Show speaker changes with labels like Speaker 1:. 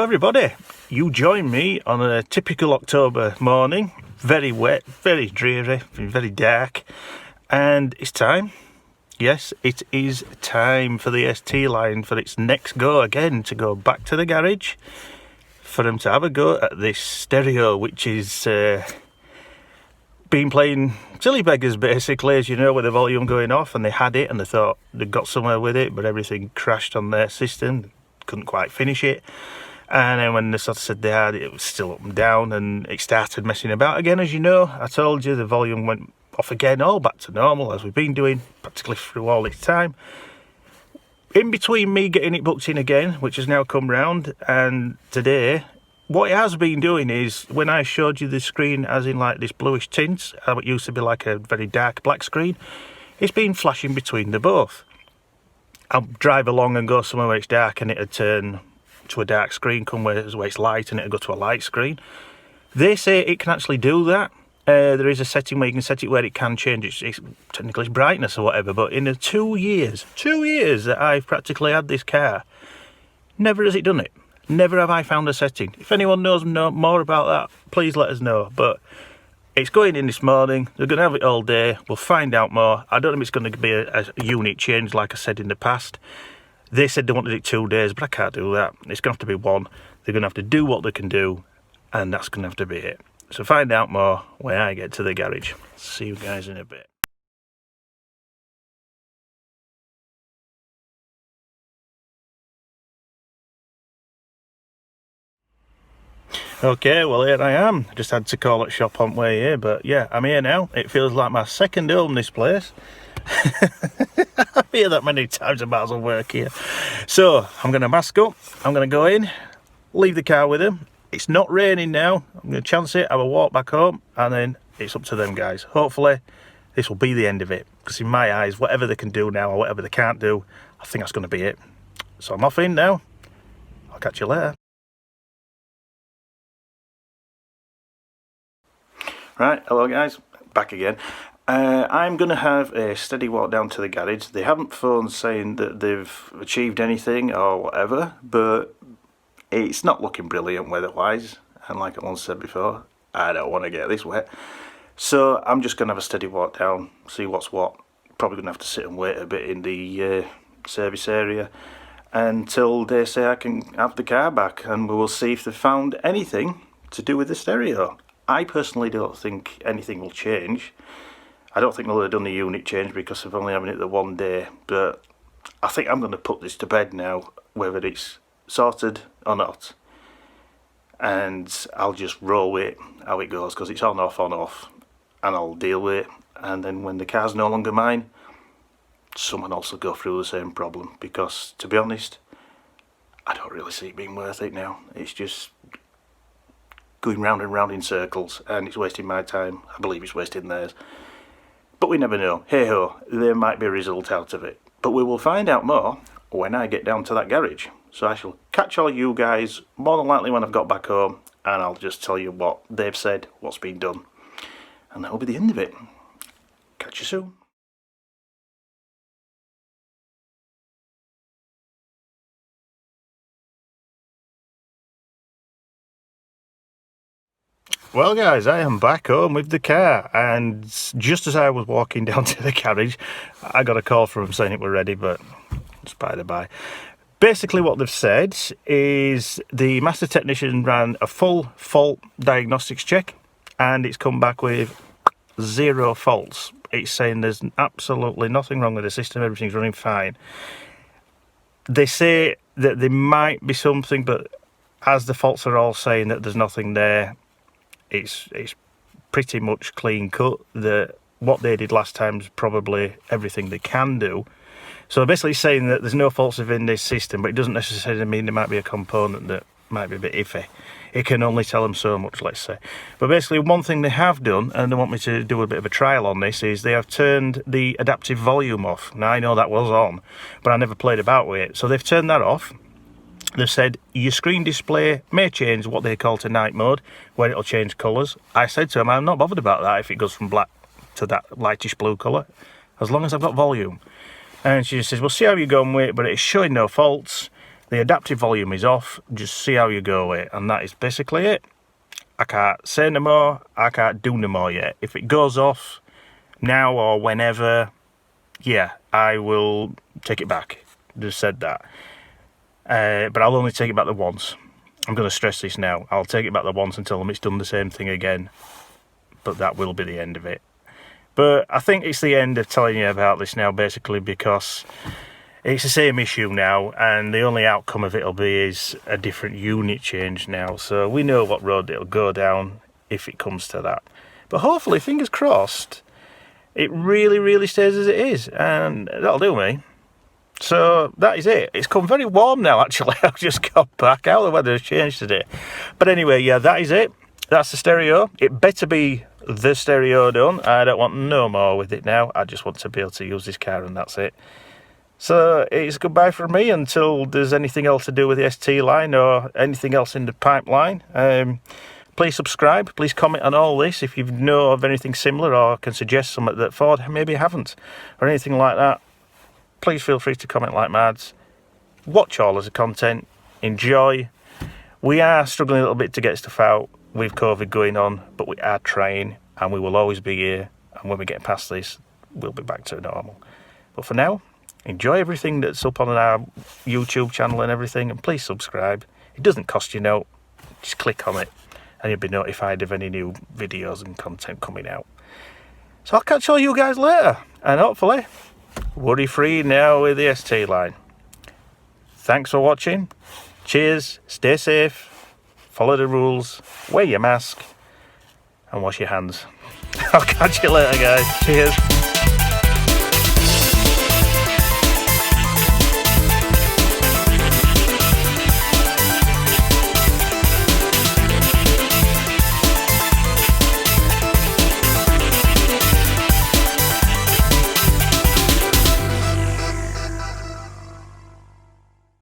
Speaker 1: everybody, you join me on a typical October morning, very wet, very dreary, very dark, and it's time. Yes, it is time for the ST line for its next go again, to go back to the garage for them to have a go at this stereo, which is been playing silly beggars basically, as you know, with the volume going off, and they had it and they thought they'd got somewhere with it, but everything crashed on their system, couldn't quite finish it. And then when they sort of said they had it, it was still up and down, and it started messing about again. As you know, I told you, the volume went off again, all back to normal, as we've been doing practically through all this time. In between me getting it booked in again, which has now come round, and today, what it has been doing is, when I showed you the screen as in like this bluish tint, how it used to be like a very dark black screen, it's been flashing between the both. I'll drive along and go somewhere where it's dark and it'd turn to a dark screen, come where it's light and it'll go to a light screen. They say it can actually do that. There is a setting where you can set it where it can change its technically its brightness or whatever, but in the 2 years that I've practically had this car, never has it done it. Never have I found a setting. If anyone knows more about that, please let us know. But it's going in this morning, they're going to have it all day, we'll find out more. I don't know if it's going to be a unit change like I said in the past. They said they wanted it 2 days, but I can't do that. It's going to have to be one. They're going to have to do what they can do, and that's going to have to be it. So find out more when I get to the garage. See you guys in a bit. Okay, well here I am. Just had to call at shop on way here, but yeah, I'm here now. It feels like my second home, this place. I've been here that many times, I might as well work here. So I'm going to mask up, I'm going to go in, leave the car with them. It's not raining now, I'm going to chance it, have a walk back home, and then it's up to them guys. Hopefully this will be the end of it, because in my eyes, whatever they can do now or whatever they can't do, I think that's going to be it. So I'm off in now. I'll catch you later. Right, hello guys, back again. I'm going to have a steady walk down to the garage. They haven't phoned saying that they've achieved anything or whatever, but it's not looking brilliant weather-wise. And like I once said before, I don't want to get this wet. So I'm just going to have a steady walk down, see what's what. Probably going to have to sit and wait a bit in the service area until they say I can have the car back, and we will see if they've found anything to do with the stereo. I personally don't think anything will change. I don't think they'll have done the unit change because of only having it the 1 day, but I think I'm going to put this to bed now, whether it's sorted or not, and I'll just roll with it how it goes, because it's on off, and I'll deal with it. And then when the car's no longer mine, someone else will go through the same problem, because to be honest, I don't really see it being worth it now. It's just going round and round in circles, and it's wasting my time. I believe it's wasting theirs, but we never know. Hey ho, there might be a result out of it, but we will find out more when I get down to that garage. So I shall catch all you guys more than likely when I've got back home, and I'll just tell you what they've said, what's been done, and that'll be the end of it. Catch you soon. Well guys, I am back home with the car, and just as I was walking down to the garage, I got a call from them saying it were ready, but it's by the by. Basically what they've said is the master technician ran a full fault diagnostics check, and it's come back with 0 faults. It's saying there's absolutely nothing wrong with the system, everything's running fine. They say that there might be something, but as the faults are all saying that there's nothing there, it's pretty much clean cut. What they did last time is probably everything they can do. So they're basically saying that there's no faults within this system, but it doesn't necessarily mean there might be a component that might be a bit iffy. It can only tell them so much, let's say. But basically one thing they have done, and they want me to do a bit of a trial on this, is they have turned the adaptive volume off. Now I know that was on, but I never played about with it. So they've turned that off. They've said your screen display may change what they call to night mode, where it'll change colours. I said to them, I'm not bothered about that if it goes from black to that lightish blue colour, as long as I've got volume. And she just says, we'll see how you're going with it, but it's showing no faults. The adaptive volume is off, just see how you go with it, and that is basically it. I can't say no more, I can't do no more yet. If it goes off now or whenever, yeah, I will take it back. Just said that. But I'll only take it back the once. I'm going to stress this now. I'll take it back the once and tell them it's done the same thing again. But that will be the end of it. But I think it's the end of telling you about this now, basically, because it's the same issue now, and the only outcome of it'll be is a different unit change now. So we know what road it'll go down if it comes to that. But hopefully, fingers crossed, it really, really stays as it is, and that'll do me. So that is it. It's come very warm now, actually. I've just got back out. The weather has changed today. But anyway, yeah, that is it. That's the stereo. It better be the stereo done. I don't want no more with it now. I just want to be able to use this car, and that's it. So it's goodbye from me until there's anything else to do with the ST line or anything else in the pipeline. Please subscribe. Please comment on all this if you know of anything similar or can suggest something that Ford maybe haven't or anything like that. Please feel free to comment like mads. Watch all of the content. Enjoy. We are struggling a little bit to get stuff out with COVID going on, but we are trying, and we will always be here. And when we get past this, we'll be back to normal. But for now, enjoy everything that's up on our YouTube channel and everything, and please subscribe. It doesn't cost you no. Just click on it and you'll be notified of any new videos and content coming out. So I'll catch all you guys later, and hopefully worry-free now with the ST line. Thanks for watching. Cheers, stay safe, follow the rules, wear your mask and wash your hands. I'll catch you later, guys. Cheers.